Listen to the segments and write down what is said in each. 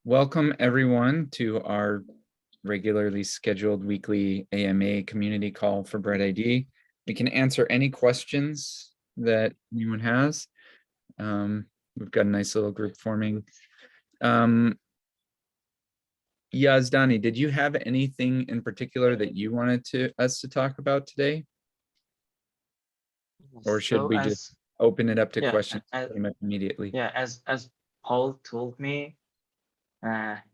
Welcome everyone to our regularly scheduled weekly AMA community call for BrightID. We can answer any questions that anyone has. We've got a nice little group forming. Yazdani, did you have anything in particular that you wanted us to talk about today? Or should we just open it up to questions immediately? Yeah, as Paul told me,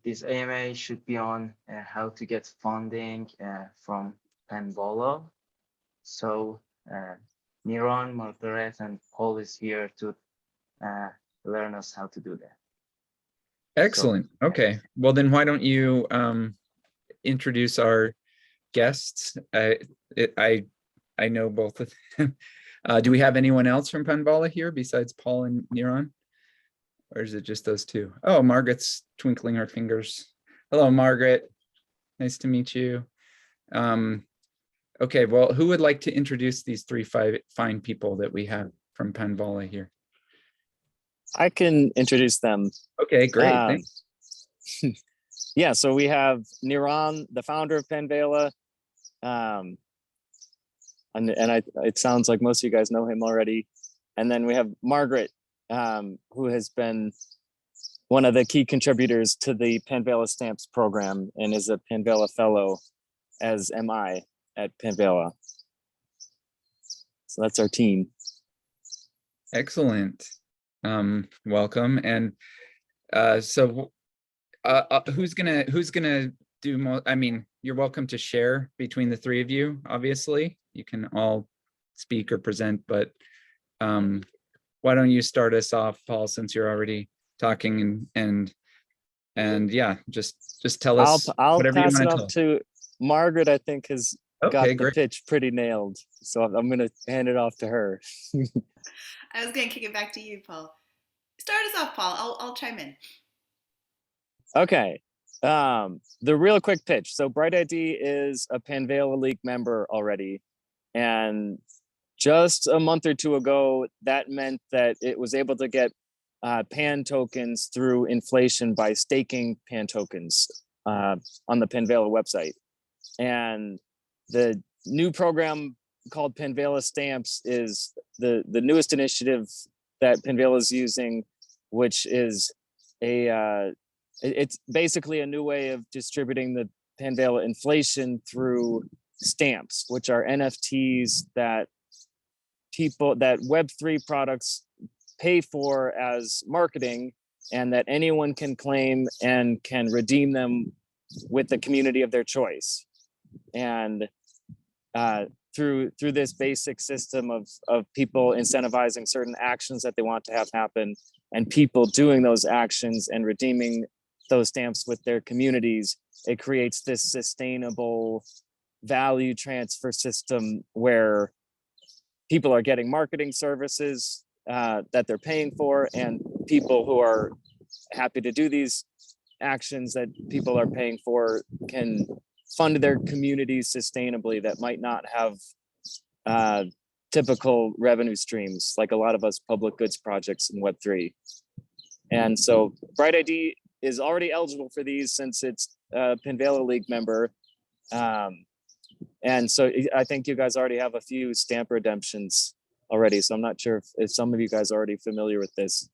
this AMA should be on how to get funding from Panvala. So Niran, Margaret, and Paul is here to learn us how to do that. Excellent. So, okay. Well, then why don't you introduce our guests? I know both of them. Do we have anyone else from Panvala here besides Paul and Niran? Or is it just those two? Oh, Margaret's twinkling her fingers. Hello, Margaret. Nice to meet you. Okay, well, who would like to introduce these three fine people that we have from Panvala here? I can introduce them. Okay, great. Thanks. Yeah, so we have Niran, the founder of Panvala. It sounds like most of you guys know him already. And then we have Margaret, who has been one of the key contributors to the Panvala Stamps program and is a Panvala Fellow, as am I at Panvala. So that's our team. Excellent. Welcome. And who's gonna do more? I mean, you're welcome to share between the three of you. Obviously, you can all speak or present, but why don't you start us off, Paul, since you're already talking and yeah, just tell us whatever you want to tell. I'll pass it off to Margaret. I think has got the pitch pretty nailed, so I'm going to hand it off to her. I was going to kick it back to you, Paul. Start us off, Paul. I'll chime in. Okay. The real quick pitch. So BrightID is a Panvala League member already, and just a month or two ago, that meant that it was able to get PAN tokens through inflation by staking PAN tokens on the Panvala website. And the new program called Panvala Stamps is the newest initiative that Panvala is using, which is it's basically a new way of distributing the Panvala inflation through stamps, which are NFTs that Web3 products pay for as marketing, and that anyone can claim and can redeem them with the community of their choice. And through this basic system of people incentivizing certain actions that they want to have happen, and people doing those actions and redeeming those stamps with their communities, it creates this sustainable value transfer system where people are getting marketing services that they're paying for, and people who are happy to do these actions that people are paying for can fund their communities sustainably that might not have typical revenue streams like a lot of us public goods projects in Web3. And so BrightID is already eligible for these since it's a Panvala League member. And so I think you guys already have a few stamp redemptions already. So I'm not sure if some of you guys are already familiar with this.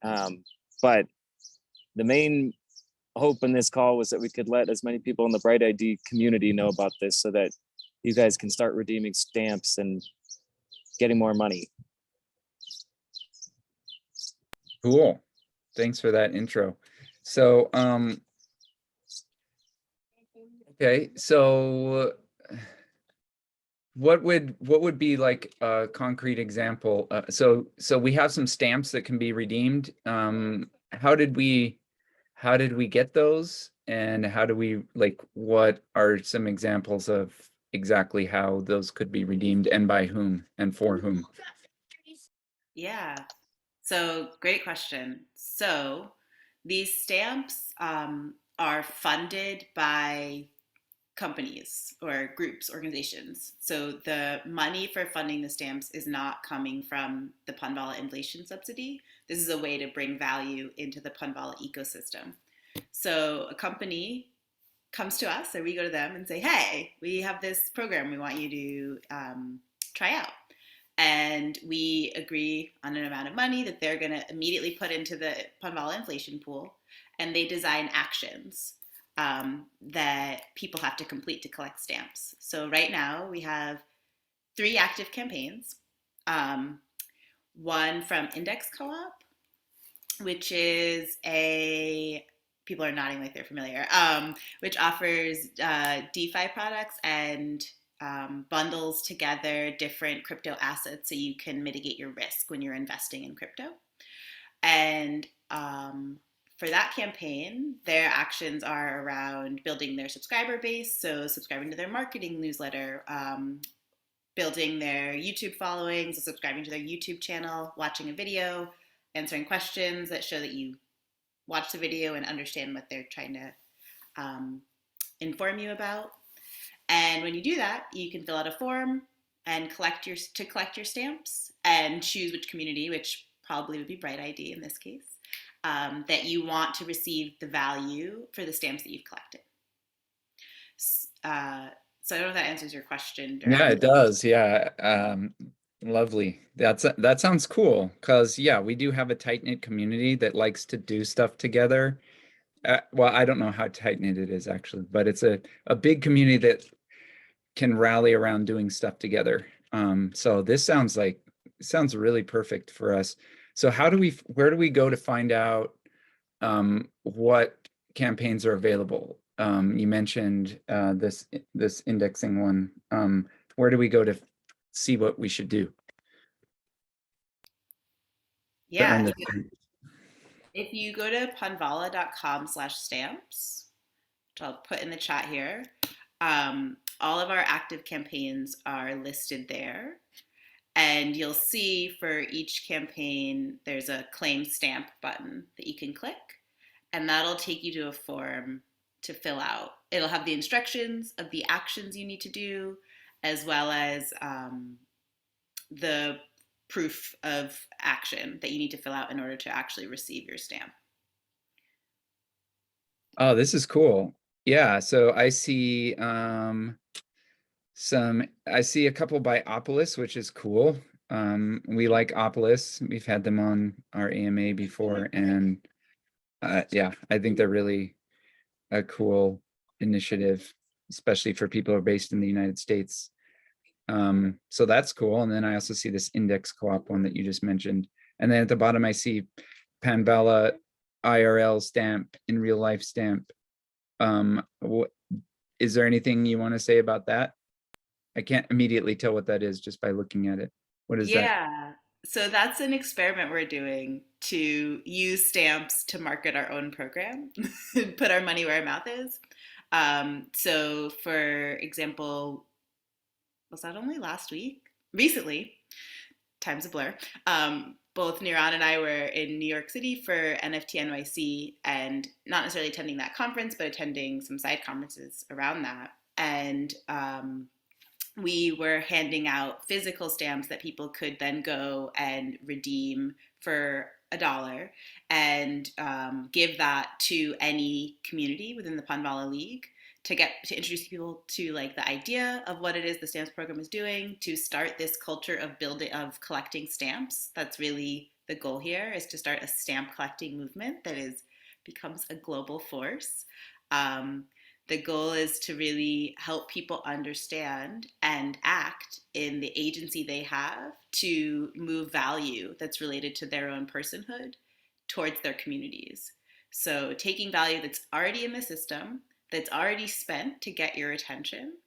But the main hope in this call was that we could let as many people in the BrightID community know about this so that you guys can start redeeming stamps and getting more money. Cool. Thanks for that intro. So, okay, so what would be like a concrete example? So we have some stamps that can be redeemed. How did we get those, and how do we, like, what are some examples of exactly how those could be redeemed, and by whom and for whom? Yeah, so great question. So these stamps are funded by companies or groups, organizations. So the money for funding the stamps is not coming from the Panvala inflation subsidy. This is a way to bring value into the Panvala ecosystem. So a company comes to us, or we go to them and say, hey, we have this program we want you to try out. And we agree on an amount of money that they're going to immediately put into the Panvala inflation pool. And they design actions that people have to complete to collect stamps. So right now we have 3 active campaigns. One from Index Co-op, which is people are nodding like they're familiar, which offers DeFi products and bundles together different crypto assets so you can mitigate your risk when you're investing in crypto. And for that campaign, their actions are around building their subscriber base, so subscribing to their marketing newsletter, building their YouTube following, so subscribing to their YouTube channel, watching a video, answering questions that show that you watch the video and understand what they're trying to inform you about. And when you do that, you can fill out a form and collect your stamps and choose which community, which probably would be BrightID in this case, that you want to receive the value for the stamps that you've collected. So I don't know if that answers your question directly. Yeah, it does. Yeah. Lovely. That sounds cool. Cause yeah, we do have a tight-knit community that likes to do stuff together. Well, I don't know how tight-knit it is actually, but it's a big community that can rally around doing stuff together. So this sounds really perfect for us. So where do we go to find out what campaigns are available? You mentioned this indexing one. Where do we go to see what we should do? Yeah, if you go to panvala.com/stamps, which I'll put in the chat here, all of our active campaigns are listed there. And you'll see for each campaign, there's a claim stamp button that you can click, and that'll take you to a form to fill out. It'll have the instructions of the actions you need to do, as well as the proof of action that you need to fill out in order to actually receive your stamp. Oh, this is cool. Yeah, so I see I see a couple by Opolis, which is cool. We like Opolis. We've had them on our AMA before, and yeah, I think they're really a cool initiative, especially for people who are based in the United States. So that's cool. And then I also see this Index Co-op one that you just mentioned. And then at the bottom, I see Panvala IRL stamp, in real life stamp. Is there anything you want to say about that? I can't immediately tell what that is just by looking at it. What is that? Yeah, so that's an experiment we're doing to use stamps to market our own program, put our money where our mouth is. So for example, was that only last week? Recently, time's a blur. Both Niran and I were in New York City for NFT NYC, and not necessarily attending that conference, but attending some side conferences around that. And we were handing out physical stamps that people could then go and redeem for $1 and give that to any community within the Panvala League to introduce people to like the idea of what it is the stamps program is doing, to start this culture of collecting stamps. That's really the goal here, is to start a stamp collecting movement that becomes a global force. The goal is to really help people understand and act in the agency they have to move value that's related to their own personhood towards their communities. So taking value that's already in the system, that's already spent to get your attention,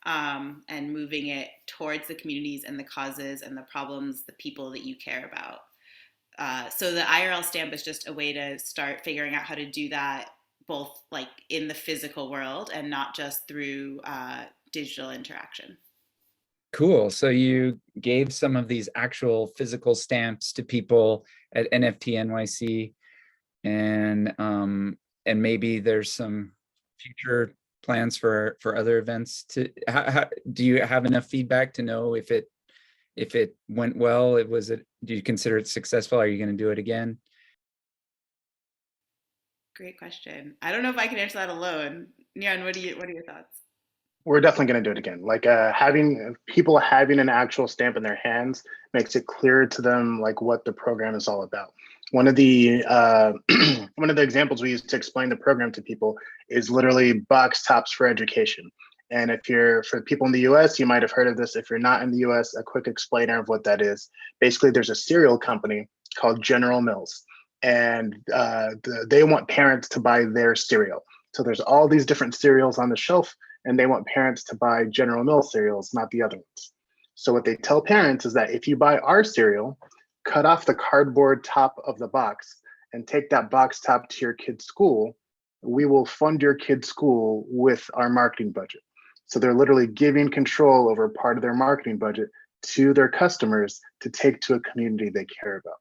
and moving it towards the communities and the causes and the problems, the people that you care about. So the IRL stamp is just a way to start figuring out how to do that both like in the physical world and not just through digital interaction. Cool. So you gave some of these actual physical stamps to people at NFT NYC, and maybe there's some future plans for other events. Do you have enough feedback to know if it went well? Do you consider it successful? Are you going to do it again? Great question. I don't know if I can answer that alone. Nyan, what are your thoughts? We're definitely going to do it again. Like having people having an actual stamp in their hands makes it clear to them like what the program is all about. One of the one of the examples we use to explain the program to people is literally box tops for education. And if you're for people in the US, you might have heard of this. If you're not in the US, a quick explainer of what that is. Basically, there's a cereal company called General Mills, and they want parents to buy their cereal. So there's all these different cereals on the shelf, and they want parents to buy General Mills cereals, not the other ones. So what they tell parents is that if you buy our cereal, cut off the cardboard top of the box and take that box top to your kid's school, we will fund your kid's school with our marketing budget. So they're literally giving control over part of their marketing budget to their customers to take to a community they care about.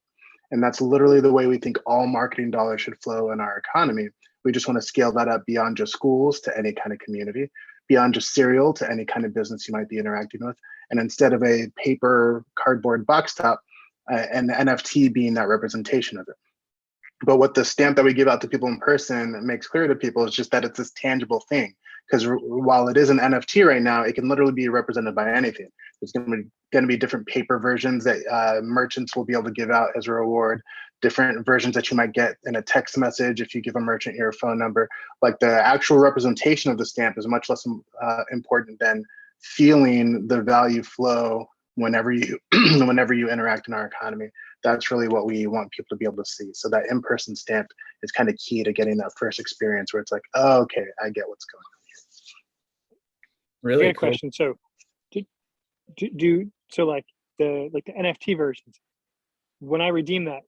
And that's literally the way we think all marketing dollars should flow in our economy. We just want to scale that up beyond just schools to any kind of community, beyond just cereal to any kind of business you might be interacting with. And instead of a paper cardboard box top, and the NFT being that representation of it. But what the stamp that we give out to people in person makes clear to people is just that it's this tangible thing. Because while it is an NFT right now, it can literally be represented by anything. There's going to be different paper versions that merchants will be able to give out as a reward, different versions that you might get in a text message if you give a merchant your phone number. Like the actual representation of the stamp is much less important than feeling the value flow whenever you whenever you interact in our economy. That's really what we want people to be able to see. So that in-person stamp is kind of key to getting that first experience where it's like, oh, okay, I get what's going on here. Really Great cool. question. So so like the NFT versions, when I redeem that,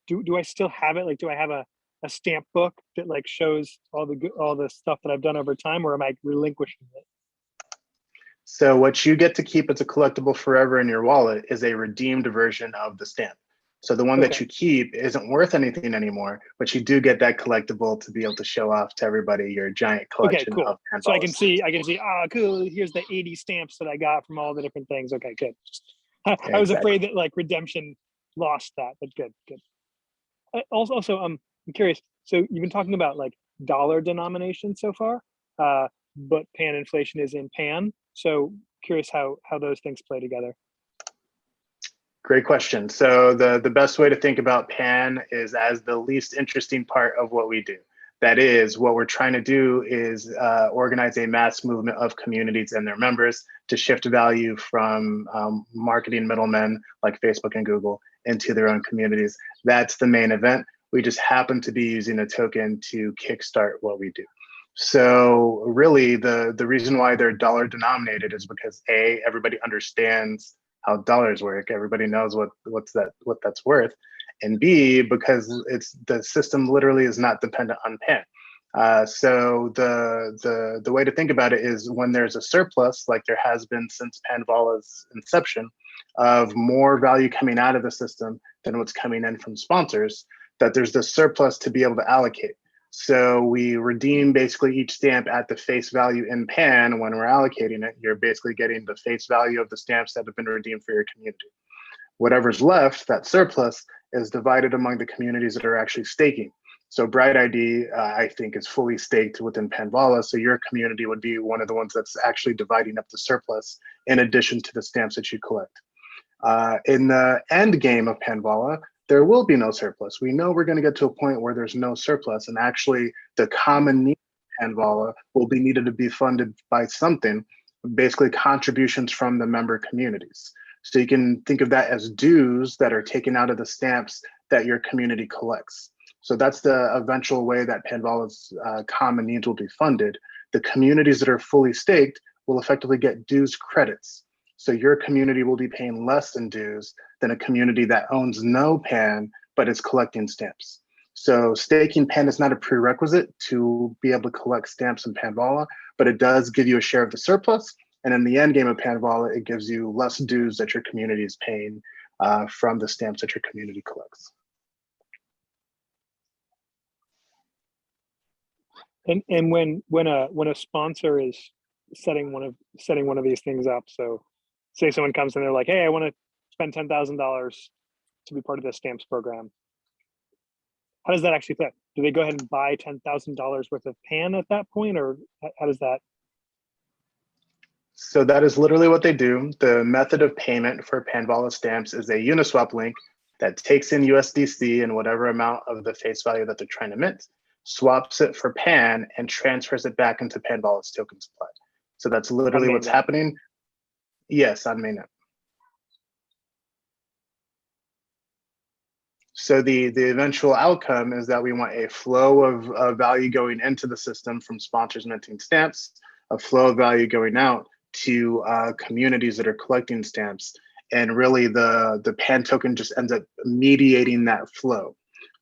do I still have it? Like, do I have a stamp book that like shows all the stuff that I've done over time, or am I relinquishing it? So what you get to keep as a collectible forever in your wallet is a redeemed version of the stamp. So the one that you keep isn't worth anything anymore, but you do get that collectible to be able to show off to everybody your giant collection of Panvala. So I can see, cool, here's the 80 stamps that I got from all the different things. Okay, good. I was afraid that like redemption lost that, but good. Also, I'm curious. So you've been talking about like dollar denomination so far, but pan inflation is in pan. So curious how those things play together. Great question. So the best way to think about pan is as the least interesting part of what we do. That is, what we're trying to do is organize a mass movement of communities and their members to shift value from marketing middlemen like Facebook and Google into their own communities. That's the main event. We just happen to be using a token to kickstart what we do. So really the reason why they're dollar denominated is because A, everybody understands how dollars work. Everybody knows what that's worth. And B, because the system literally is not dependent on pan. So the way to think about it is when there's a surplus, like there has been since Panvala's inception, of more value coming out of the system than what's coming in from sponsors, that there's this surplus to be able to allocate. So we redeem basically each stamp at the face value in pan. When we're allocating it, you're basically getting the face value of the stamps that have been redeemed for your community. Whatever's left, that surplus, is divided among the communities that are actually staking. So BrightID, I think, is fully staked within Panvala. So your community would be one of the ones that's actually dividing up the surplus in addition to the stamps that you collect. In the end game of Panvala, there will be no surplus. We know we're going to get to a point where there's no surplus, and actually the common need of Panvala will be needed to be funded by something, basically contributions from the member communities. So you can think of that as dues that are taken out of the stamps that your community collects. So that's the eventual way that Panvala's common needs will be funded. The communities that are fully staked will effectively get dues credits. So your community will be paying less in dues than a community that owns no pan, but is collecting stamps. So staking pan is not a prerequisite to be able to collect stamps in Panvala, but it does give you a share of the surplus. And in the end game of Panvala, it gives you less dues that your community is paying from the stamps that your community collects. And when a sponsor is setting one of these things up, so say someone comes and they're like, hey, I want to spend $10,000 to be part of the stamps program. how does that actually play? Do they go ahead and buy $10,000 worth of pan at that point, or how does that? So that is literally what they do. The method of payment for Panvala Stamps is a Uniswap link that takes in USDC and whatever amount of the face value that they're trying to mint, swaps it for Pan, and transfers it back into Panvala's token supply. So that's literally what's happening. Yes, on mainnet. So the eventual outcome is that we want a flow of value going into the system from sponsors minting stamps, a flow of value going out to communities that are collecting stamps. And really the PAN token just ends up mediating that flow.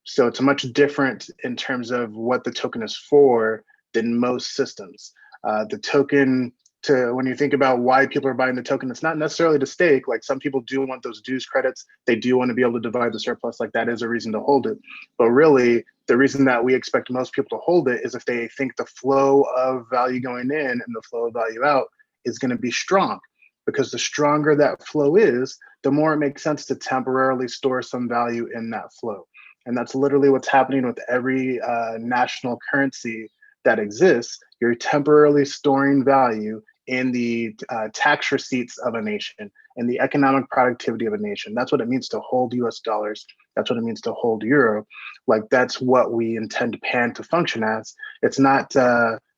So it's much different in terms of what the token is for than most systems. The token, when you think about why people are buying the token, it's not necessarily to stake. Like some people do want those dues credits. They do want to be able to divide the surplus. Like that is a reason to hold it. But really, the reason that we expect most people to hold it is if they think the flow of value going in and the flow of value out is going to be strong. Because the stronger that flow is, the more it makes sense to temporarily store some value in that flow. And that's literally what's happening with every national currency that exists. You're temporarily storing value in the tax receipts of a nation and the economic productivity of a nation. That's what it means to hold US dollars. That's what it means to hold euro. Like that's what we intend PAN to function as. It's not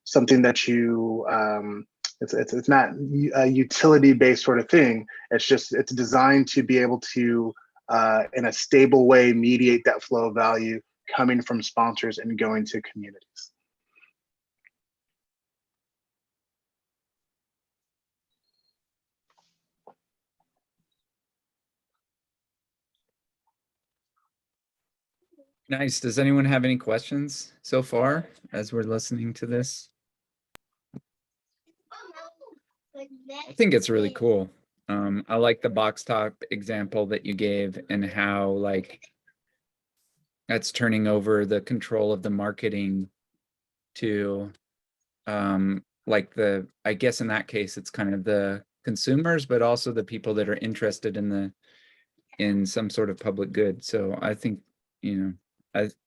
something that you, it's not a utility-based sort of thing. It's designed to be able to, in a stable way, mediate that flow of value coming from sponsors and going to communities. Nice. Does anyone have any questions so far as we're listening to this? I think it's really cool. I like the box top example that you gave and how like that's turning over the control of the marketing to like I guess in that case it's kind of the consumers, but also the people that are interested in some sort of public good. So I think,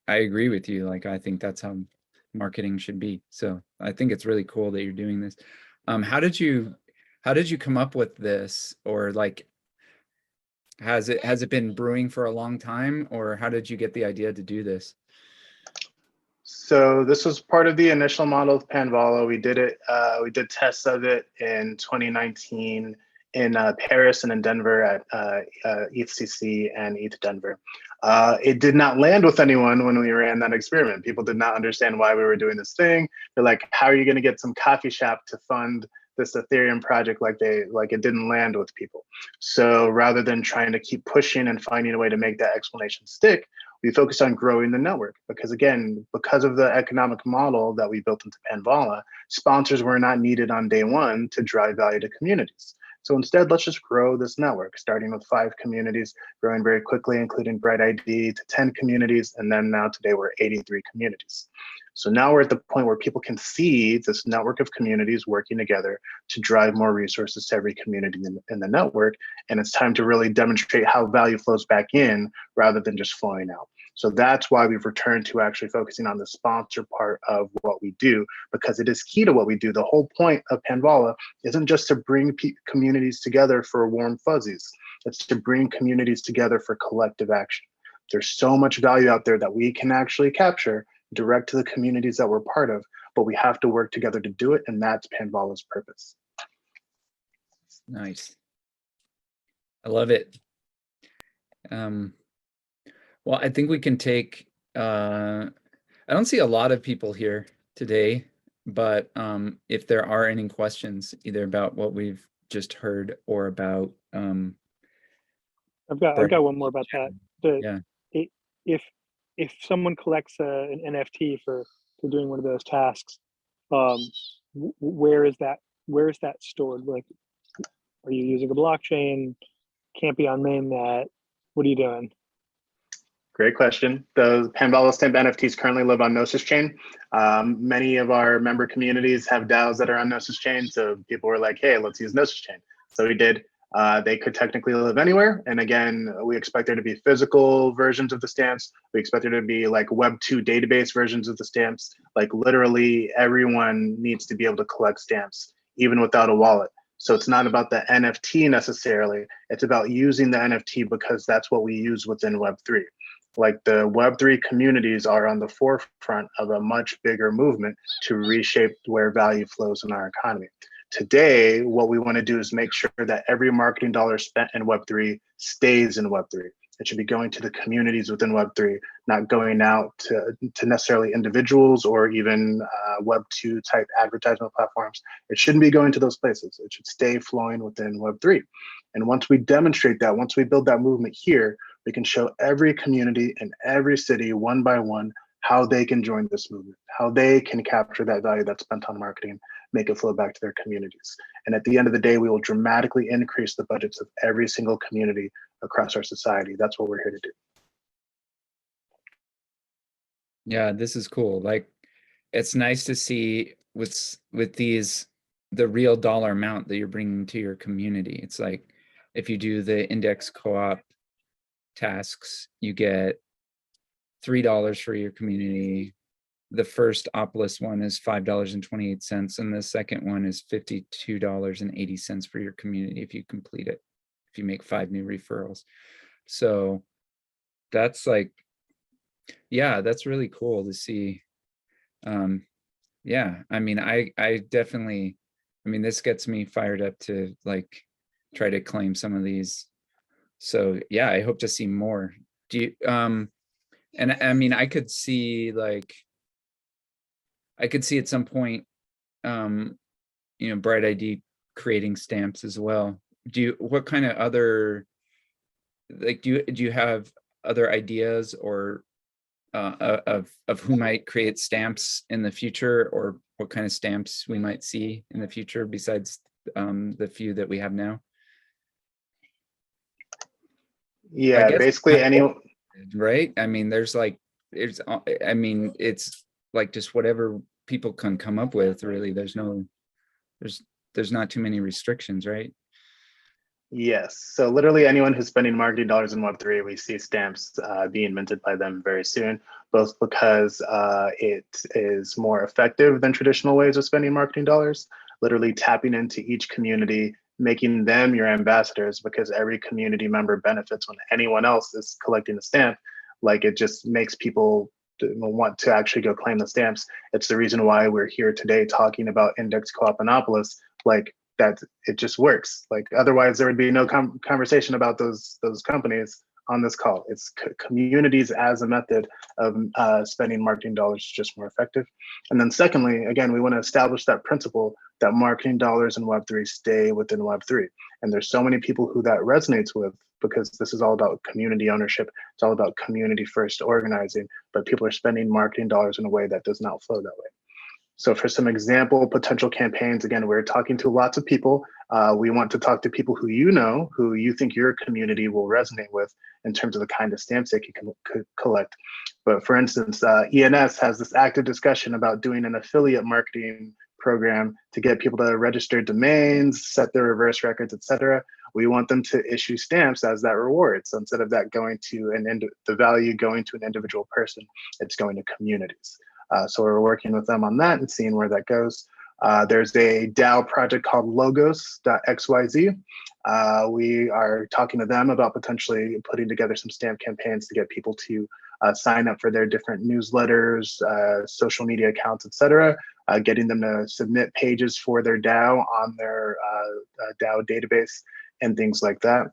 I agree with you. Like I think that's how marketing should be. So I think it's really cool that you're doing this. How did you come up with this, or like has it been brewing for a long time, or how did you get the idea to do this? So this was part of the initial model of Panvala. We did it. We did tests of it in 2019 in Paris and in Denver at ETHCC and ETH Denver. It did not land with anyone when we ran that experiment. People did not understand why we were doing this thing. They're like, how are you going to get some coffee shop to fund this Ethereum project? Like it didn't land with people. So rather than trying to keep pushing and finding a way to make that explanation stick, we focused on growing the network because again, because of the economic model that we built into Panvala, sponsors were not needed on day one to drive value to communities. So instead, let's just grow this network, starting with 5 communities, growing very quickly, including BrightID to 10 communities. And then now today we're 83 communities. So now we're at the point where people can see this network of communities working together to drive more resources to every community in the network. And it's time to really demonstrate how value flows back in rather than just flowing out. So that's why we've returned to actually focusing on the sponsor part of what we do, because it is key to what we do. The whole point of Panvala isn't just to bring communities together for warm fuzzies. It's to bring communities together for collective action. There's so much value out there that we can actually capture direct to the communities that we're part of, but we have to work together to do it, and that's Panvala's purpose. Nice. I love it. Well, I think we can take, I don't see a lot of people here today, but if there are any questions, either about what we've just heard or about, I've got one more about that. If someone collects an NFT for doing one of those tasks, where is that stored? Like, are you using a blockchain? Can't be on mainnet. What are you doing? Great question. The Panvala Stamp NFTs currently live on Gnosis Chain. Many of our member communities have DAOs that are on Gnosis Chain. So people were like, hey, let's use Gnosis Chain. So we did. They could technically live anywhere. And again, we expect there to be physical versions of the stamps. We expect there to be like Web 2 database versions of the stamps. Like literally everyone needs to be able to collect stamps, even without a wallet. So it's not about the NFT necessarily. It's about using the NFT because that's what we use within Web3. Like the Web3 communities are on the forefront of a much bigger movement to reshape where value flows in our economy. Today, what we want to do is make sure that every marketing dollar spent in Web3 stays in Web3. It should be going to the communities within Web3, not going out to necessarily individuals or even Web2 type advertisement platforms. It shouldn't be going to those places. It should stay flowing within Web3. And once we demonstrate that, once we build that movement here, we can show every community in every city one by one how they can join this movement, how they can capture that value that's spent on marketing, make it flow back to their communities. And at the end of the day, we will dramatically increase the budgets of every single community across our society. That's what we're here to do. Yeah, this is cool. Like, it's nice to see with these, the real dollar amount that you're bringing to your community. It's like, if you do the index co-op tasks, you get $3 for your community. The first Opolis one is $5.28, and the second one is $52.80 for your community if you complete it, if you make 5 new referrals. So that's like, yeah, that's really cool to see. Yeah, I mean, I definitely, I mean, this gets me fired up to like try to claim some of these. So yeah, I hope to see more. Do you, and I mean, I could see like, I could see at some point, you know, BrightID creating stamps as well. Do you, what kind of other, like, do you have other ideas or of who might create stamps in the future, or what kind of stamps we might see in the future besides the few that we have now? Yeah, basically any. Right? I mean, there's like, I mean, it's like just whatever people can come up with, really. There's not too many restrictions, right? Yes, so literally anyone who's spending marketing dollars in Web3, we see stamps being minted by them very soon, both because it is more effective than traditional ways of spending marketing dollars, literally tapping into each community, making them your ambassadors, because every community member benefits when anyone else is collecting the stamp. Like, it just makes people want to actually go claim the stamps. It's the reason why we're here today talking about Index Co-op Monopolis. Like, that it just works. Like, otherwise there would be no conversation about those companies on this call. It's communities as a method of spending marketing dollars just more effective. And then secondly, again, we want to establish that principle that marketing dollars in Web3 stay within Web3. And there's so many people who that resonates with, because this is all about community ownership. It's all about community first organizing, but people are spending marketing dollars in a way that does not flow that way. So for some example potential campaigns, again, we're talking to lots of people. We want to talk to people who you think your community will resonate with in terms of the kind of stamps they can collect. But for instance, ENS has this active discussion about doing an affiliate marketing program to get people to register domains, set their reverse records, etc. We want them to issue stamps as that reward. So instead of that going to the value going to an individual person, it's going to communities. So we're working with them on that and seeing where that goes. There's a DAO project called logos.xyz. We are talking to them about potentially putting together some stamp campaigns to get people to sign up for their different newsletters, social media accounts, etc. Getting them to submit pages for their DAO on their DAO database and things like that.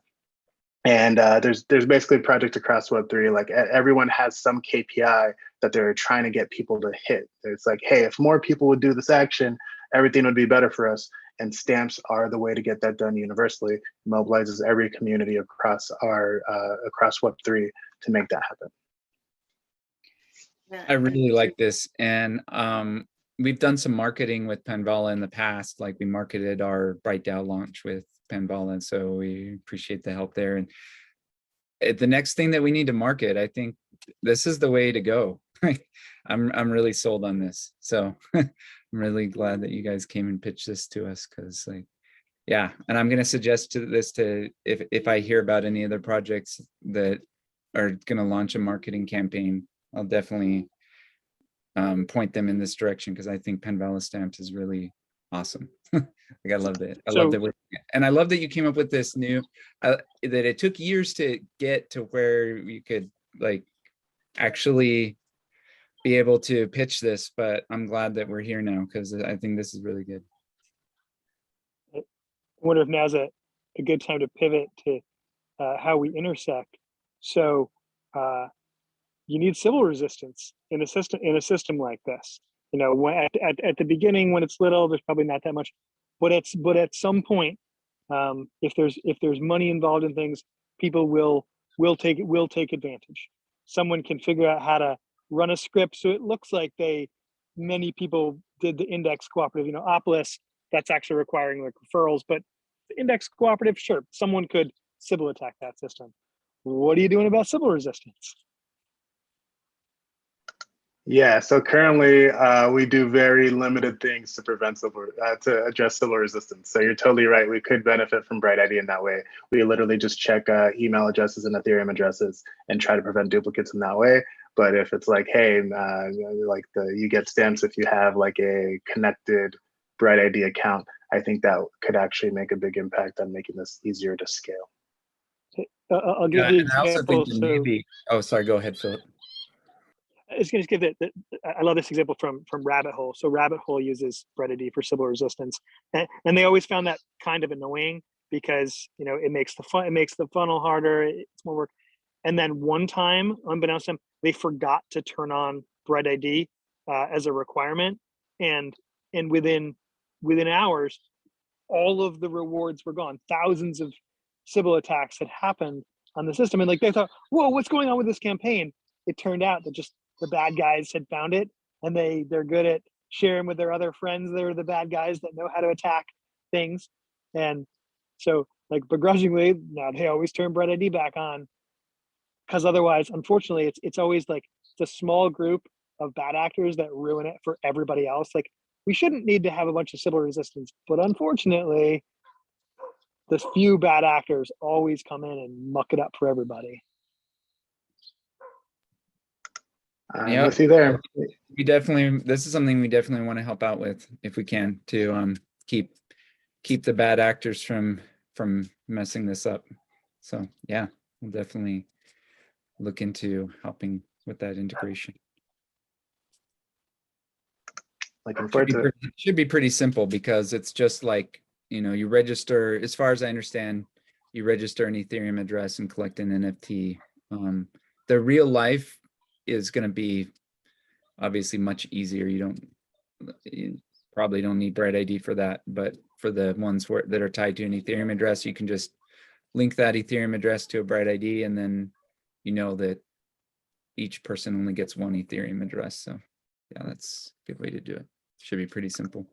And there's basically a project across Web3, like everyone has some KPI that they're trying to get people to hit. It's like, hey, if more people would do this action, everything would be better for us. And stamps are the way to get that done universally. It mobilizes every community across across Web3 to make that happen. I really like this. And we've done some marketing with Panvala in the past, like we marketed our BrightDAO launch with Panvala, so we appreciate the help there. And the next thing that we need to market, I think this is the way to go. I'm really sold on this. So I'm really glad that you guys came and pitched this to us, because like Yeah, and I'm going to suggest to if I hear about any other projects that are going to launch a marketing campaign, I'll definitely point them in this direction, because I think Panvala Stamps is really awesome. Like, I loved it. I love that, and I love that you came up with this new that it took years to get to where you could like actually be able to pitch this, but I'm glad that we're here now, because I think this is really good. I wonder if now's a good time to pivot to how we intersect. So you need civil resistance in a system like this. You know, when, at the beginning when it's little, there's probably not that much, but at some point, if there's money involved in things, people will take advantage. Someone can figure out how to run a script so it looks like many people did the index cooperative. You know, Opolis, that's actually requiring like referrals, but the index cooperative, sure, someone could civil attack that system. What are you doing about civil resistance? Yeah, so currently we do very limited things to prevent to address civil resistance. So you're totally right. We could benefit from BrightID in that way. We literally just check email addresses and Ethereum addresses and try to prevent duplicates in that way. But if it's like, hey, like you get stamps if you have like a connected BrightID account, I think that could actually make a big impact on making this easier to scale. I'll give the example. I also think that maybe. Oh, sorry. Go ahead, Philip. I was going to give I love this example from Rabbit Hole. So Rabbit Hole uses BrightID for civil resistance, and they always found that kind of annoying because, you know, it makes the funnel harder, it's more work. And then one time, unbeknownst to them, they forgot to turn on BrightID as a requirement, and within hours, all of the rewards were gone. Thousands of civil attacks had happened on the system, and like they thought, whoa, what's going on with this campaign? It turned out that just the bad guys had found it, and they're good at sharing with their other friends. They're the bad guys that know how to attack things. And so, like, begrudgingly, now they always turn BrightID back on, because otherwise, unfortunately, it's always like it's a small group of bad actors that ruin it for everybody else. Like, we shouldn't need to have a bunch of civil resistance, but unfortunately, the few bad actors always come in and muck it up for everybody. I'm with you there. This is something we definitely want to help out with if we can, to keep the bad actors from messing this up. So yeah, we'll definitely look into helping with that integration. Looking forward to it. It should be pretty simple, because it's just like, you know, you register, as far as I understand, you register an Ethereum address and collect an NFT. The real life is going to be obviously much easier. You probably don't need BrightID for that, but for the ones that are tied to an Ethereum address, you can just link that Ethereum address to a BrightID, and then you know that each person only gets one Ethereum address. So yeah, that's a good way to do it. Should be pretty simple.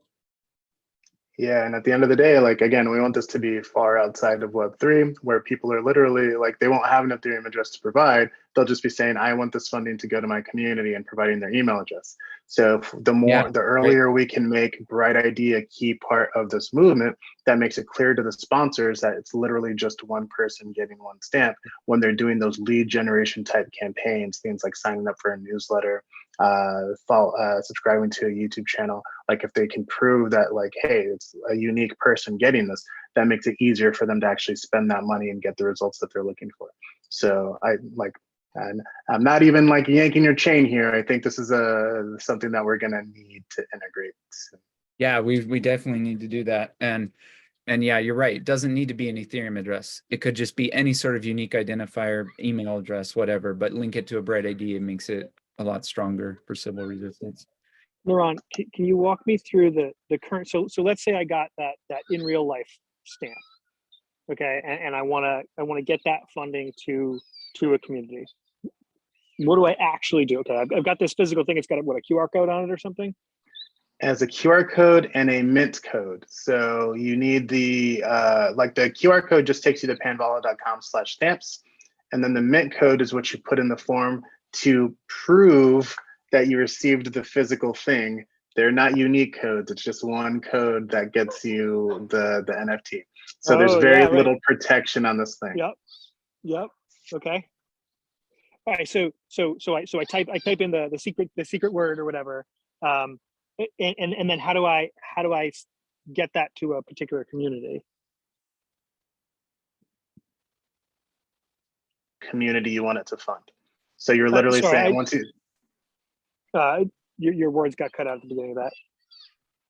Yeah, and at the end of the day, like, again, we want this to be far outside of Web3, where people are literally like, they won't have an Ethereum address to provide. They'll just be saying, I want this funding to go to my community, and providing their email address. So the earlier we can make BrightID a key part of this movement, that makes it clear to the sponsors that it's literally just one person getting one stamp when they're doing those lead generation type campaigns, things like signing up for a newsletter, subscribing to a YouTube channel. Like, if they can prove that, like, hey, it's a unique person getting this, that makes it easier for them to actually spend that money and get the results that they're looking for. So and I'm not even like yanking your chain here. I think this is something that we're gonna need to integrate soon. Yeah, we definitely need to do that. And yeah, you're right. It doesn't need to be an Ethereum address. It could just be any sort of unique identifier, email address, whatever, but link it to a BrightID. It makes it a lot stronger for civil resistance. Laurent, can you walk me through the current? So let's say I got that in real life stamp, okay, and I want to get that funding to a community. What do I actually do? Okay, I've got this physical thing. It's got a QR code on it or something? As a QR code and a mint code. So you need the QR code just takes you to panvala.com/stamps. And then the mint code is what you put in the form to prove that you received the physical thing They're not unique codes. It's just one code that gets you the NFT. So there's Oh, very yeah, right. little protection on this thing. Yep. Okay. All right. So I type in the secret word or whatever. And then how do I get that to a particular community? Community you want it to fund. So you're literally saying once you. Your words got cut out at the beginning of that.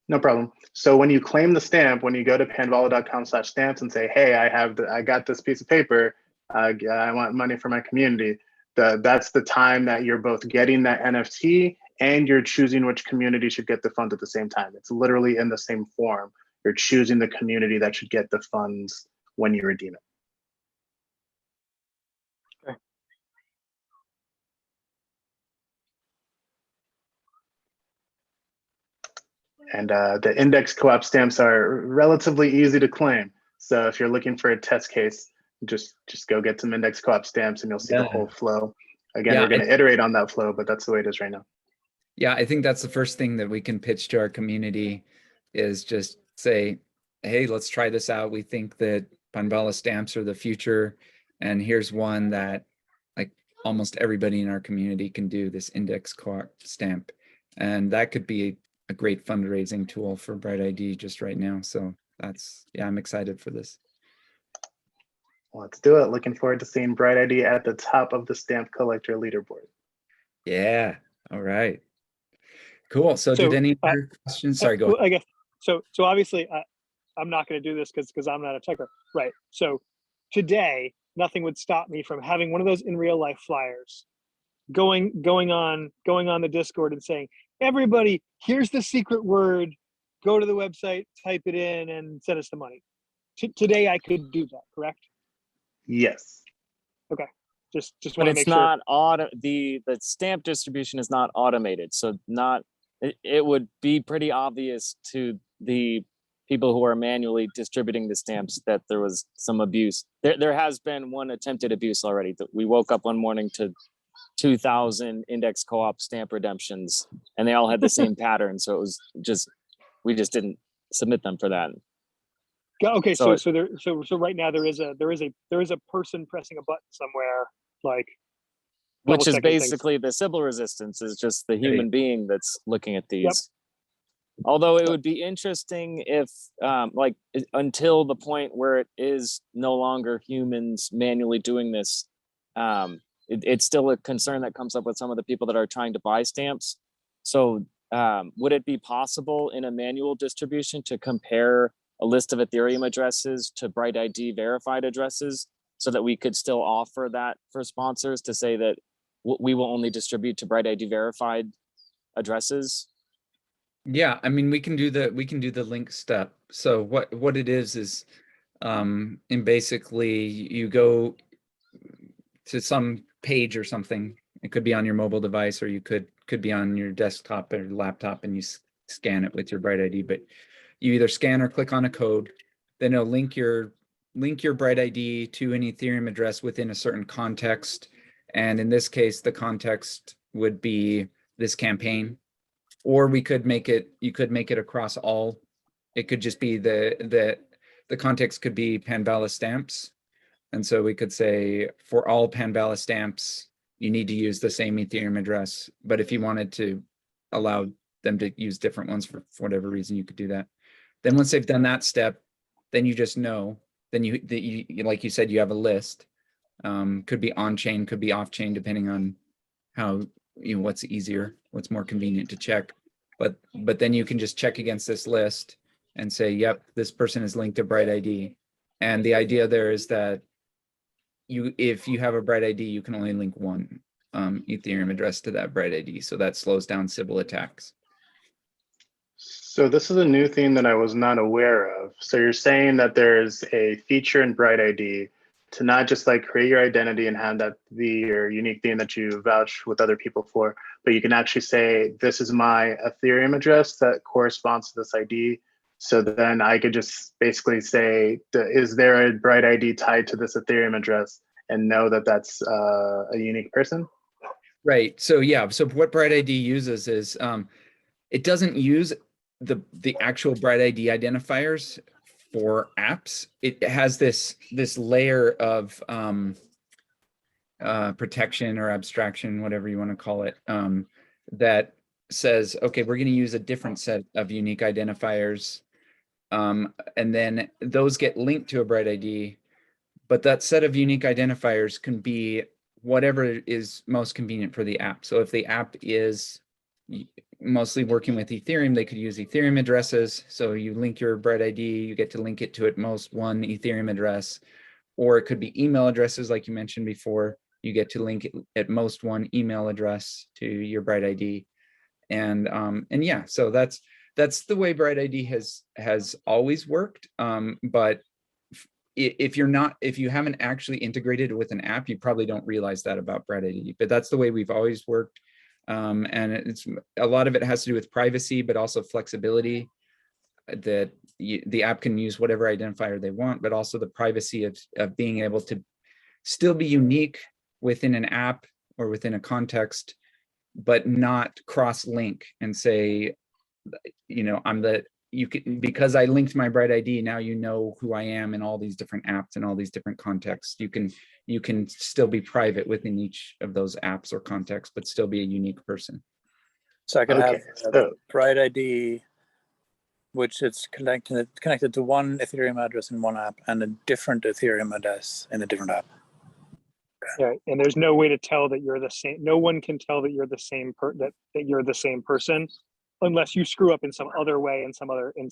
No problem. So when you claim the stamp, when you go to panvala.com/stamps and say, hey, I got this piece of paper, I want money for my community, that's the time that you're both getting that NFT and you're choosing which community should get the funds at the same time. It's literally in the same form. You're choosing the community that should get the funds when you redeem it. Okay. And the index co-op stamps are relatively easy to claim. So if you're looking for a test case, just go get some index co-op stamps and you'll see the whole flow. Again, we're going to iterate on that flow, but that's the way it is right now. Yeah, I think that's the first thing that we can pitch to our community is just say, hey, let's try this out. We think that Panvala stamps are the future. And here's one that like almost everybody in our community can do, this index co-op stamp. And that could be a great fundraising tool for BrightID just right now. So I'm excited for this. Let's do it. Looking forward to seeing BrightID at the top of the stamp collector leaderboard. Yeah. All right. Cool. So did any other questions? Sorry, go ahead. I guess so obviously I'm not going to do this because I'm not a checker, right? So today nothing would stop me from having one of those in real life flyers, going on the Discord and saying, everybody, here's the secret word, go to the website, type it in and send us the money. Today I could do that, correct? Yes. Okay. Just But want to it's make sure. not the stamp distribution is not automated, so it would be pretty obvious to the people who are manually distributing the stamps that there was some abuse. There has been one attempted abuse already. We woke up one morning to 2,000 index co-op stamp redemptions, and they all had the same pattern. So it was we just didn't submit them for that. Okay, so right now there is a person pressing a button somewhere, like, which is basically the Sybil resistance is just the human being that's looking at these. Yep. Although it would be interesting if until the point where it is no longer humans manually doing this, it's still a concern that comes up with some of the people that are trying to buy stamps. So would it be possible in a manual distribution to compare a list of Ethereum addresses to BrightID verified addresses so that we could still offer that for sponsors to say that we will only distribute to BrightID verified addresses? Yeah, I mean, we can do the link step. So what it is and basically you go to some page or something. It could be on your mobile device, or you could be on your desktop or laptop, and you scan it with your BrightID. But you either scan or click on a code, then it'll link your BrightID to an Ethereum address within a certain context. And in this case, the context would be this campaign. Or you could make it across all. It could just be the context could be Panvala Stamps. And so we could say for all Panvala Stamps, you need to use the same Ethereum address. But if you wanted to allow them to use different ones for whatever reason, you could do that. Then once they've done that step, then you just know, then you like you said, you have a list. Could be on chain, could be off chain, depending on how, what's easier, what's more convenient to check. But then you can just check against this list and say, yep, this person is linked to BrightID. And the idea there is that if you have a BrightID, you can only link one Ethereum address to that BrightID. So that slows down Sybil attacks. So this is a new thing that I was not aware of. So you're saying that there's a feature in BrightID to not just like create your identity and have that be your unique thing that you vouch with other people for, but you can actually say, this is my Ethereum address that corresponds to this ID. So then I could just basically say, is there a BrightID tied to this Ethereum address, and know that that's a unique person? Right. So yeah. So what BrightID uses is it doesn't use the actual BrightID identifiers for apps. It has this layer of protection or abstraction, whatever you want to call it, that says, okay, we're going to use a different set of unique identifiers, and then those get linked to a BrightID. But that set of unique identifiers can be whatever is most convenient for the app. So if the app is mostly working with Ethereum, they could use Ethereum addresses. So you link your BrightID, you get to link it to at most one Ethereum address, or it could be email addresses, like you mentioned before. You get to link at most one email address to your BrightID, and yeah, so that's the way BrightID has always worked. But if you haven't actually integrated with an app, you probably don't realize that about BrightID. But that's the way we've always worked, and it's a lot of it has to do with privacy, but also flexibility. That the app can use whatever identifier they want, but also the privacy of being able to still be unique within an app or within a context, but not cross-link and say, because I linked my BrightID, now you know who I am in all these different apps and all these different contexts. You can still be private within each of those apps or contexts, but still be a unique person. So I could Okay, have so- BrightID, which it's connected to one Ethereum address in one app and a different Ethereum address in a different app. Yeah, and there's no way to tell that you're the same. No one can tell that you're the same that you're the same person, unless you screw up in some other way, in some other. And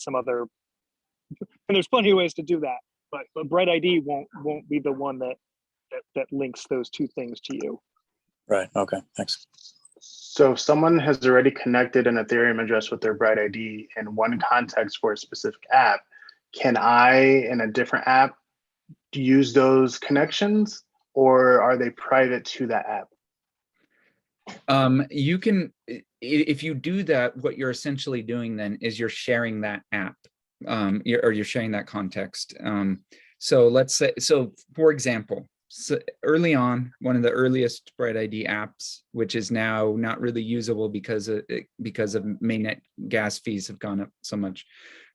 there's plenty of ways to do that, but BrightID won't be the one that links those two things to you. Right. Okay. Thanks. So if someone has already connected an Ethereum address with their BrightID in one context for a specific app, can I, in a different app, use those connections, or are they private to that app? You can, if you do that, what you're essentially doing then is you're sharing that app, you're sharing that context. So let's say, for example, so early on, one of the earliest BrightID apps, which is now not really usable because of mainnet gas fees have gone up so much.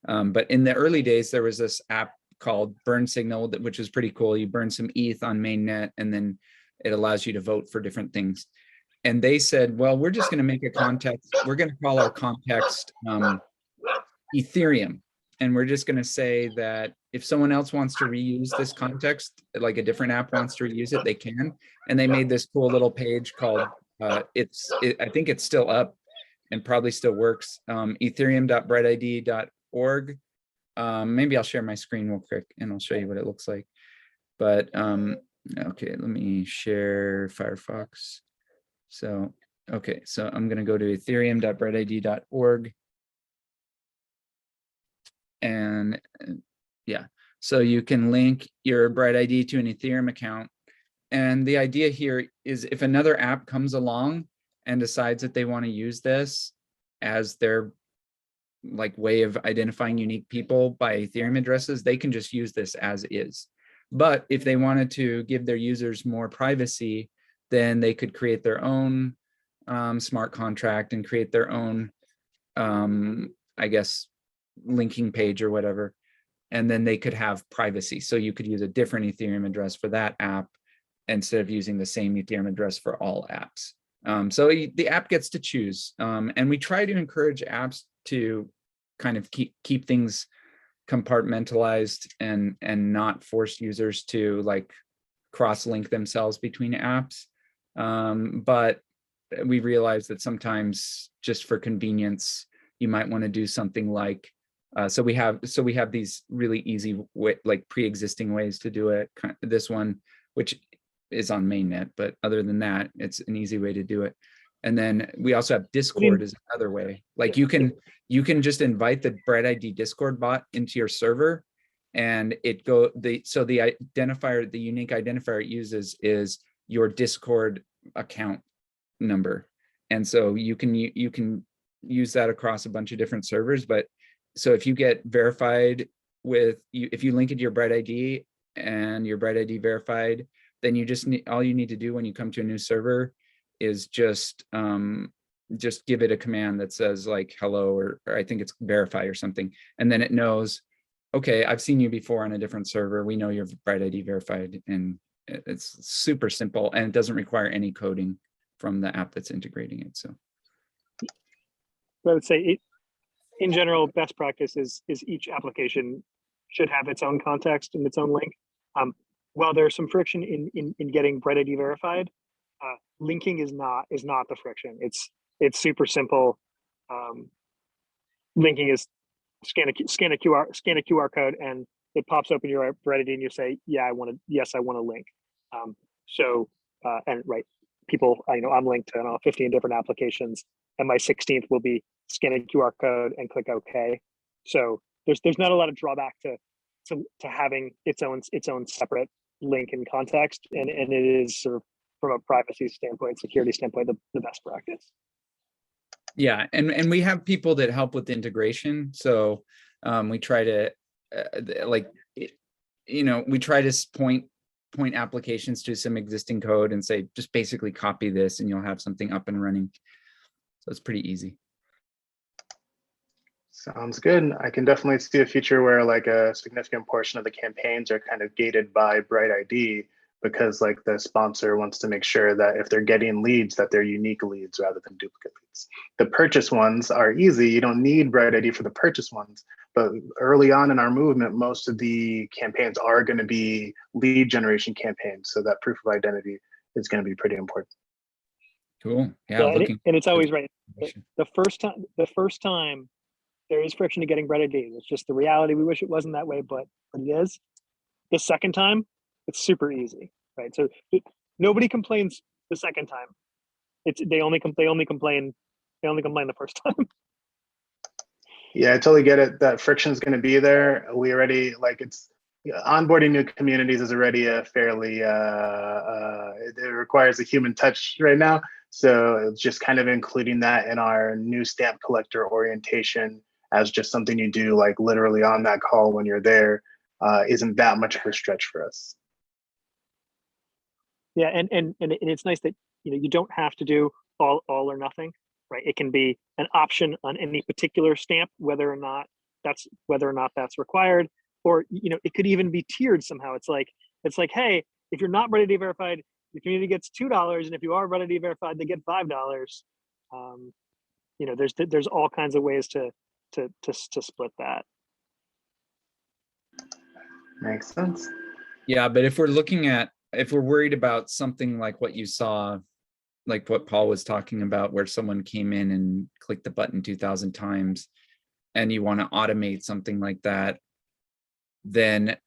But in the early days, there was this app called Burn Signal, which was pretty cool. You burn some ETH on mainnet, and then it allows you to vote for different things. And they said, well, we're just going to make a context. We're going to call our context Ethereum. And we're just going to say that if someone else wants to reuse this context, like a different app wants to reuse it, they can. And they made this cool little page called, I think it's still up and probably still works, ethereum.brightid.org. Maybe I'll share my screen real quick and I'll show you what it looks like. But okay, let me share Firefox. So, okay, so I'm going to go to ethereum.brightid.org. And yeah, so you can link your BrightID to an Ethereum account. And the idea here is if another app comes along and decides that they want to use this as their way of identifying unique people by Ethereum addresses, they can just use this as is. But if they wanted to give their users more privacy, then they could create their own smart contract and create their own, I guess, linking page or whatever. And then they could have privacy. So you could use a different Ethereum address for that app instead of using the same Ethereum address for all apps. So the app gets to choose. And we try to encourage apps to kind of keep things compartmentalized and not force users to cross-link themselves between apps. But we realize that sometimes just for convenience, you might want to do something like, so we have these really easy pre-existing ways to do it. This one, which is on mainnet, but other than that, it's an easy way to do it. And then we also have Discord as another way. You can just invite the BrightID Discord bot into your server, and the identifier, the unique identifier it uses is your Discord account number. And so you can use that across a bunch of different servers. But so if you get verified if you link it to your BrightID and your BrightID verified, then all you need to do when you come to a new server is just just give it a command that says like hello, or I think it's verify or something. And then it knows, okay, I've seen you before on a different server. We know you're BrightID verified, and it's super simple, and it doesn't require any coding from the app that's integrating it. So I would say in general, best practice is each application should have its own context and its own link. While there's some friction in getting BrightID verified, linking is not the friction. It's super simple. Linking is scan a QR code, and it pops open your BrightID, and you say, yeah, I want to link. And right, people, I'm linked to 15 different applications, and my 16th will be scan a QR code and click OK. So there's not a lot of drawback to having its own separate link and context, and it is sort of, from a privacy standpoint, security standpoint, the best practice. yeah, and we have people that help with integration. So we try to we try to point applications to some existing code and say, just basically copy this and you'll have something up and running. So it's pretty easy. Sounds good. I can definitely see a future where like a significant portion of the campaigns are kind of gated by BrightID, because like the sponsor wants to make sure that if they're getting leads, that they're unique leads rather than duplicate leads. The purchase ones are easy. You don't need BrightID for the purchase ones. But early on in our movement, most of the campaigns are going to be lead generation campaigns. So that proof of identity is going to be pretty important. Cool. Yeah. And it's always right. The first time there is friction to getting BrightID. It's just the reality. We wish it wasn't that way, but it is. The second time, it's super easy, right? So nobody complains the second time. They only complain the first time. Yeah, I totally get it. That friction is going to be there. We already onboarding new communities is already a fairly it requires a human touch right now. So it's just kind of including that in our new stamp collector orientation as just something you do like literally on that call when you're there isn't that much of a stretch for us. Yeah, and it's nice that you don't have to do all or nothing, right? It can be an option on any particular stamp, whether or not that's required, or it could even be tiered somehow. It's like, hey, if you're not BrightID verified, your community gets $2, and if you are BrightID verified, they get $5. There's all kinds of ways to split that. Makes sense. Yeah, but if we're worried about something like what you saw, like what Paul was talking about, where someone came in and clicked the button 2,000 times, and you want to automate something like that, then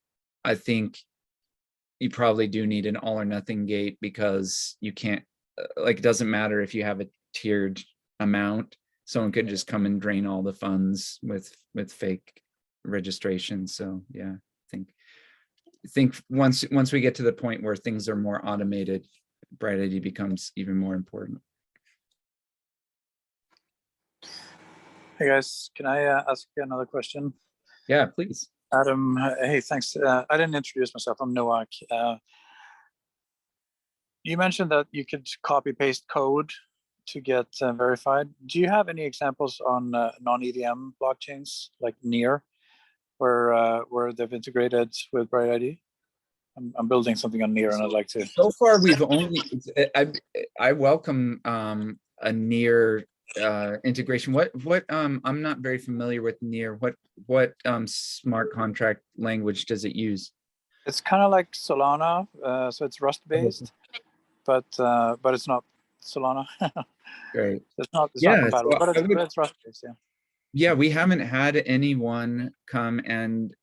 I think you probably do need an all or nothing gate, because you can't, it doesn't matter if you have a tiered amount. Someone could just come and drain all the funds with fake registration. So yeah, I think once we get to the point where things are more automated, BrightID becomes even more important. Hey guys, can I ask you another question? Yeah, please. Adam, hey, thanks. I didn't introduce myself. I'm Noak. You mentioned that you could copy paste code to get verified. Do you have any examples on non-EVM blockchains like Near, where they've integrated with BrightID? I'm building something on Near, and I'd like to. So far, we've only. I welcome a Near integration. What I'm not very familiar with Near. What smart contract language does it use? It's kind of like Solana, so it's Rust based, but it's not Solana. Right. It's not Yeah, compatible, so but it's Rust based. Yeah. Yeah, we haven't had anyone come and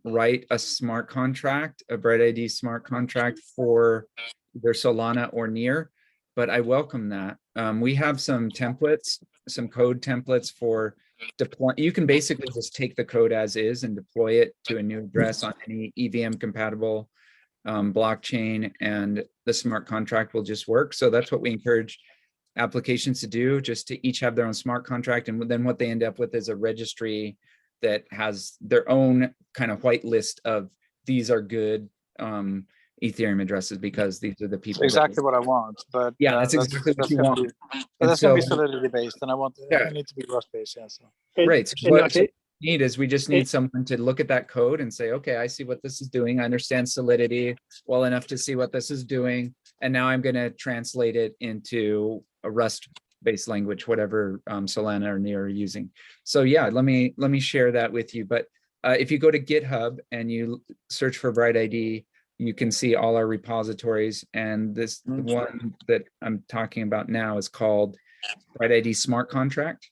write a smart contract, a BrightID smart contract for either Solana or Near, but I welcome that. We have some templates, some code templates for deploy. You can basically just take the code as is and deploy it to a new address on any EVM compatible blockchain, and the smart contract will just work. So that's what we encourage applications to do, just to each have their own smart contract. And then what they end up with is a registry that has their own kind of white list of these are good. Ethereum addresses because these are the people. Exactly what I want, but Yeah, that's exactly what you gonna want. But And that's gonna be so- Solidity based, and Yeah. I need to be Rust based. Yeah. So Right. So And what okay, we need is we just need it- someone to look at that code and say, okay, I see what this is doing. I understand Solidity well enough to see what this is doing. And now I'm going to translate it into a Rust-based language, whatever Solana or Near are using. So yeah, let me share that with you. But if you go to GitHub and you search for BrightID, you can see all our repositories. And this one that I'm talking about now is called BrightID Smart Contract.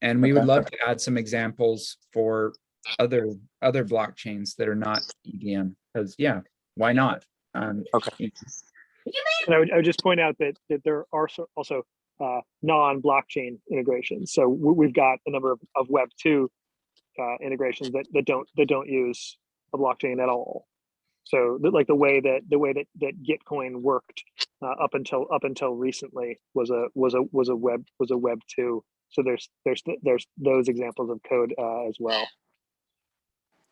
And we would love to add some examples for other blockchains that are not EVM, because yeah, why not? Okay. and I would just point out that there are also non-blockchain integrations. So we've got a number of Web 2 integrations that don't use a blockchain at all. So like the way that Gitcoin worked up until recently was a Web 2. So there's those examples of code as well.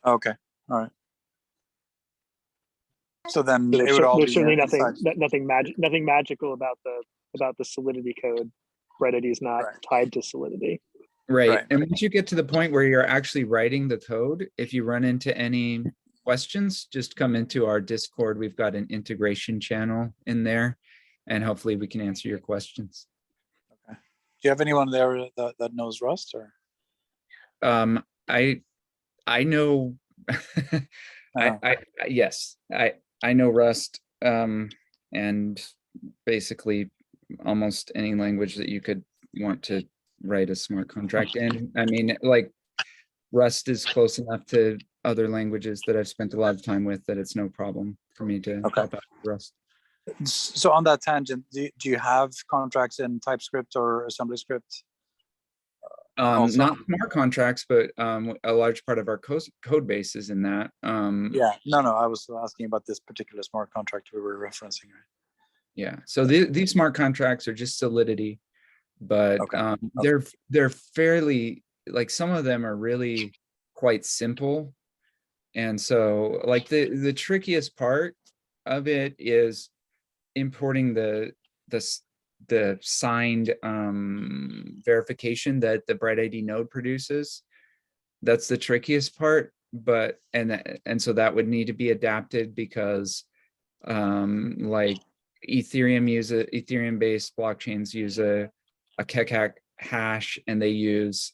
Okay. All right. So then So it would all there's be certainly inside. nothing magical about the Solidity code. BrightID is not Right. tied to Solidity. Right. Right. And once you get to the point where you're actually writing the code, if you run into any questions, just come into our Discord. We've got an integration channel in there, and hopefully we can answer your questions. Do you have anyone there that knows Rust or? I know yes, I know Rust, and basically almost any language that you could want to write a smart contract in. I mean, like Rust is close enough to other languages that I've spent a lot of time with that it's no problem for me to help out with Rust. So on that tangent, do you have contracts in TypeScript or assembly script? Also? Not smart contracts, but a large part of our code base is in that. Yeah, no, I was asking about this particular smart contract we were referencing. Right? Yeah, so these smart contracts are just Solidity, but they're fairly, like, some of them are really quite simple. And so like the trickiest part of it is importing the signed verification that the BrightID node produces. That's the trickiest part, but and so that would need to be adapted because like Ethereum based blockchains use a Kekkak hash, and they use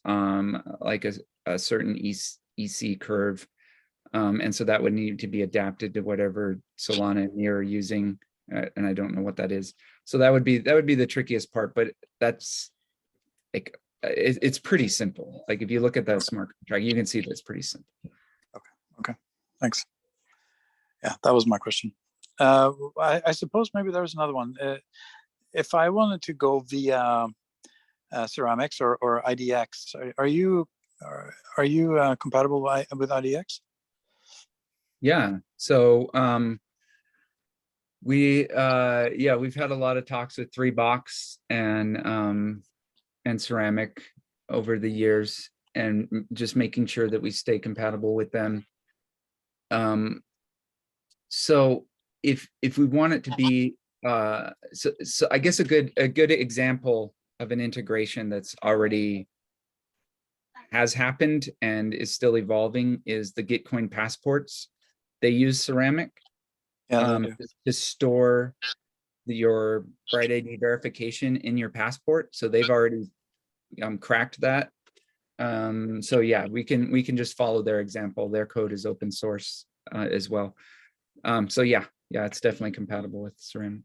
like a certain EC curve, and so that would need to be adapted to whatever Solana and Near are using, and I don't know what that is. So that would be the trickiest part, but that's like it's pretty simple. Like if you look at that smart contract, you can see that it's pretty simple. Okay, thanks. Yeah, that was my question. I suppose maybe there's another one. If I wanted to go via Ceramics or IDX, are you compatible with IDX? Yeah. So we've had a lot of talks with 3Box and Ceramic over the years, and just making sure that we stay compatible with them. So if we want it to be so I guess a good example of an integration that's already has happened and is still evolving is the Gitcoin passports. They use Ceramic to store your BrightID verification in your passport. So they've already cracked that. So yeah, we can just follow their example. Their code is open source as well. So yeah, it's definitely compatible with Ceramic.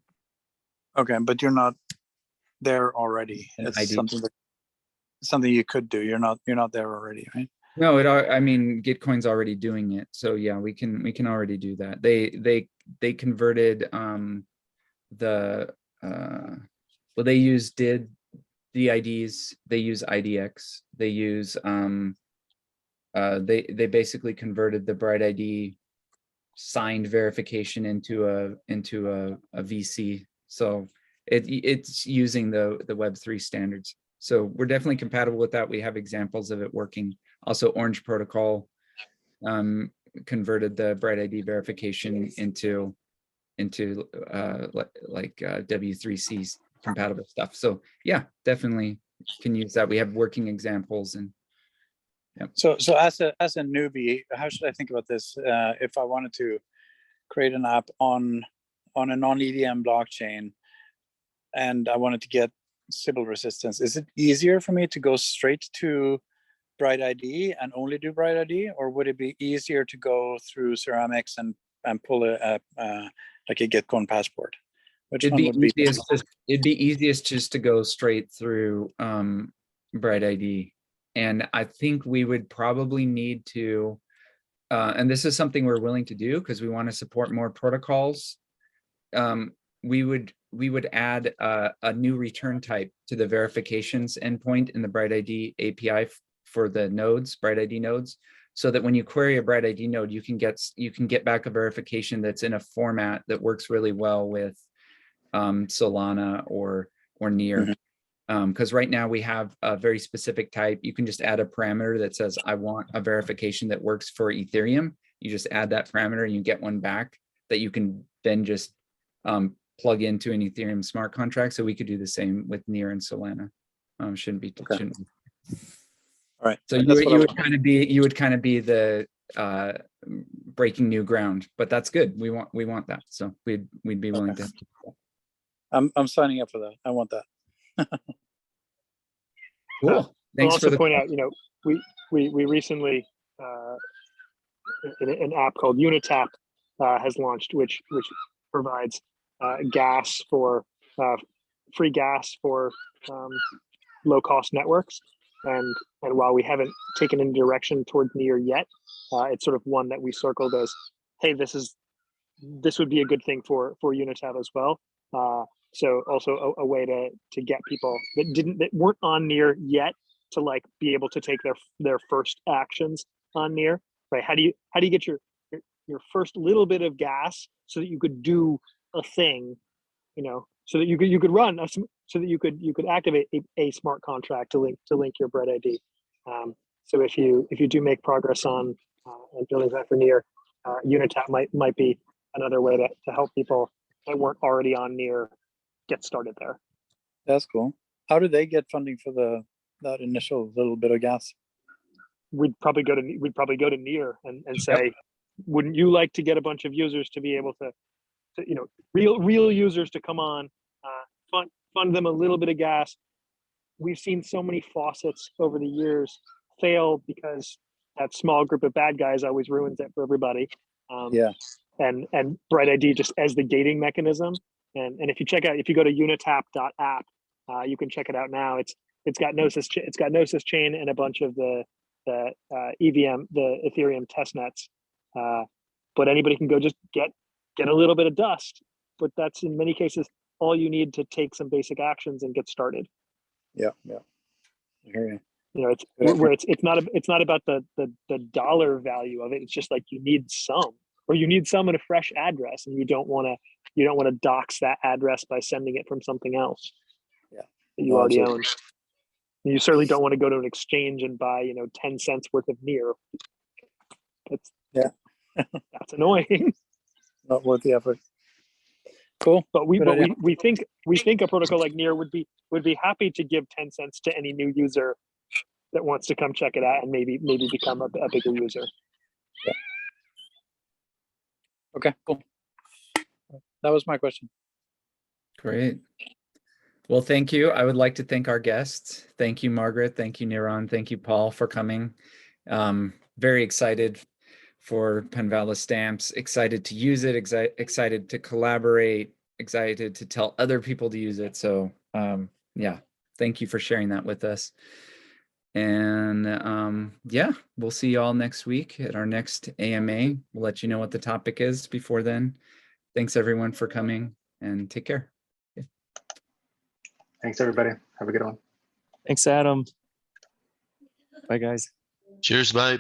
Okay, but you're not there already. It's something you could do. You're not there already, right? No, I mean, Gitcoin's already doing it. So yeah, we can already do that. They converted they use DIDs, they use IDX, they use they basically converted the BrightID signed verification into a VC. So it's using the Web3 standards. So we're definitely compatible with that. We have examples of it working. Also, Orange Protocol converted the BrightID verification into into W3C compatible stuff. So yeah, definitely can use that. We have working examples and So as a newbie, how should I think about this? If I wanted to create an app on a non-EVM blockchain and I wanted to get Sybil resistance, is it easier for me to go straight to BrightID and only do BrightID, or would it be easier to go through Ceramics and pull like a Gitcoin passport? Which it'd one be would be easiest just to go straight through BrightID. And I think we would probably need to, and this is something we're willing to do because we want to support more protocols. We would add a new return type to the verifications endpoint in the BrightID API for the nodes, BrightID nodes, so that when you query a BrightID node, you can get back a verification that's in a format that works really well with Solana or Near. Because right now we have a very specific type. You can just add a parameter that says, I want a verification that works for Ethereum. You just add that parameter and you get one back that you can then just plug into an Ethereum smart contract. So we could do the same with Near and Solana. Shouldn't be. Okay. All right. So you would kind of be the breaking new ground, but that's good. We want that. So we'd be willing to. I'm signing up for that. I want that. Cool. Thanks I'll also point out, we recently an app called Unitap has launched, which provides gas for free gas for low cost networks. And while we haven't taken any direction toward Near yet, it's sort of one that we circled as, hey, this would be a good thing for Unitap as well. So also a way to get people that weren't on Near yet to like be able to take their first actions on Near, right? How do you get your first little bit of gas so that you could do a thing, so that you could run so that you could activate a smart contract to link your BrightID. So if you do make progress on building that for Near, Unitap might be another way to help people that weren't already on Near get started there. That's cool. How do they get funding for that initial little bit of gas? We'd probably go to Near and say, wouldn't you like to get a bunch of users to be able to real users to come on, fund them a little bit of gas. We've seen so many faucets over the years fail because that small group of bad guys always ruins it for everybody. And BrightID just as the gating mechanism. And if you go to unitap.app, you can check it out now. It's got Gnosis chain and a bunch of the EVM, the Ethereum testnets. But anybody can go just get a little bit of dust. But that's in many cases all you need to take some basic actions and get started. Yeah. I hear you. It's not about the dollar value of it. It's just like you need some at a fresh address, and you don't want to dox that address by sending it from something else. Yeah, that you already own. And you certainly don't want to go to an exchange and buy 10 cents worth of Near. That's annoying. Not worth the effort. Cool. But we think a protocol like Near would be happy to give 10 cents to any new user that wants to come check it out and maybe become a bigger user. Yeah. Okay, cool. That was my question. Great. Well, thank you. I would like to thank our guests. Thank you, Margaret. Thank you, Niran. Thank you, Paul, for coming. Very excited for Panvala Stamps. Excited to use it. Excited to collaborate. Excited to tell other people to use it. So yeah, thank you for sharing that with us. And yeah, we'll see you all next week at our next AMA. We'll let you know what the topic is before then. Thanks everyone for coming, and take care. Thanks everybody. Have a good one. Thanks, Adam. Bye, guys. Cheers, bye.